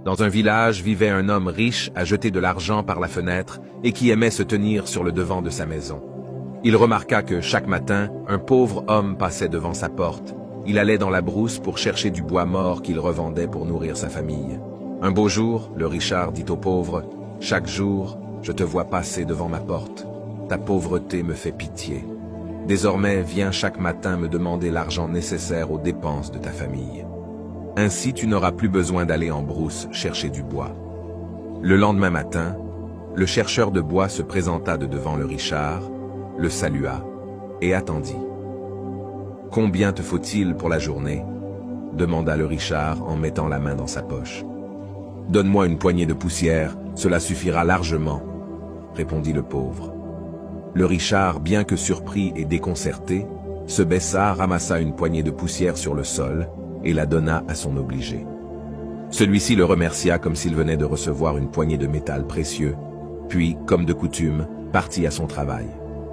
Dans un village vivait un homme riche à jeter de l'argent par la fenêtre et qui aimait se tenir sur le devant de sa maison. Il remarqua que chaque matin, un pauvre homme passait devant sa porte. Il allait dans la brousse pour chercher du bois mort qu'il revendait pour nourrir sa famille. Un beau jour, le richard dit au pauvre, « Chaque jour, je te vois passer devant ma porte. Ta pauvreté me fait pitié. Désormais, viens chaque matin me demander l'argent nécessaire aux dépenses de ta famille. Ainsi, tu n'auras plus besoin d'aller en brousse chercher du bois. » Le lendemain matin, le chercheur de bois se présenta de devant le richard, le salua et attendit. « Combien te faut-il pour la journée ?» demanda le richard en mettant la main dans sa poche. « Donne-moi une poignée de poussière, cela suffira largement, » répondit le pauvre. Le richard, bien que surpris et déconcerté, se baissa, ramassa une poignée de poussière sur le sol et la donna à son obligé. Celui-ci le remercia comme s'il venait de recevoir une poignée de métal précieux, puis, comme de coutume, partit à son travail.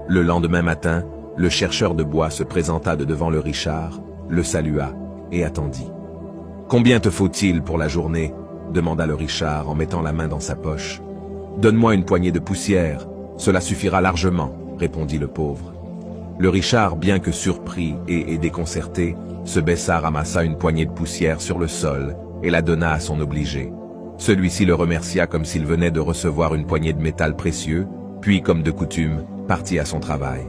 Le lendemain matin, le chercheur de bois se présenta de devant le richard, le salua et attendit. « Combien te faut-il pour la journée ?» demanda le richard en mettant la main dans sa poche. « Donne-moi une poignée de poussière, cela suffira largement, » répondit le pauvre. Le richard, bien que surpris et déconcerté, se baissa, ramassa une poignée de poussière sur le sol et la donna à son obligé. Celui-ci le remercia comme s'il venait de recevoir une poignée de métal précieux, puis, comme de coutume, partit à son travail.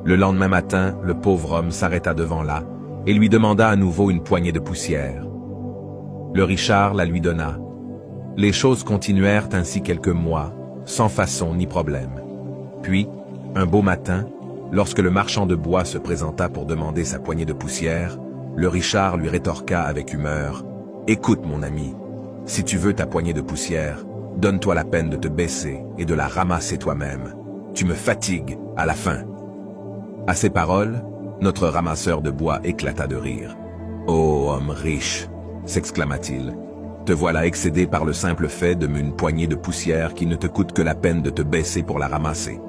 Le lendemain matin, le pauvre homme s'arrêta devant là et lui demanda à nouveau une poignée de poussière. Le richard la lui donna. Les choses continuèrent ainsi quelques mois, sans façon ni problème. Puis, un beau matin, lorsque le marchand de bois se présenta pour demander sa poignée de poussière, le richard lui rétorqua avec humeur « Écoute, mon ami, si tu veux ta poignée de poussière, donne-toi la peine de te baisser et de la ramasser toi-même. Tu me fatigues à la fin. » À ces paroles, notre ramasseur de bois éclata de rire. « Ô homme riche !» s'exclama-t-il. « Te voilà excédé par le simple fait de une poignée de poussière qui ne te coûte que la peine de te baisser pour la ramasser.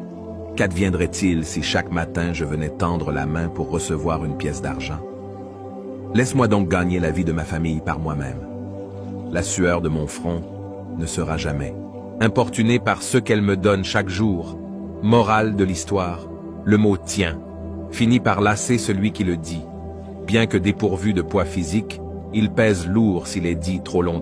Qu'adviendrait-il si chaque matin je venais tendre la main pour recevoir une pièce d'argent? Laisse-moi donc gagner la vie de ma famille par moi-même. La sueur de mon front ne sera jamais importunée par ce qu'elle me donne chaque jour. Morale de l'histoire, le mot « tient » finit par lasser celui qui le dit. Bien que dépourvu de poids physique, il pèse lourd s'il est dit trop longtemps.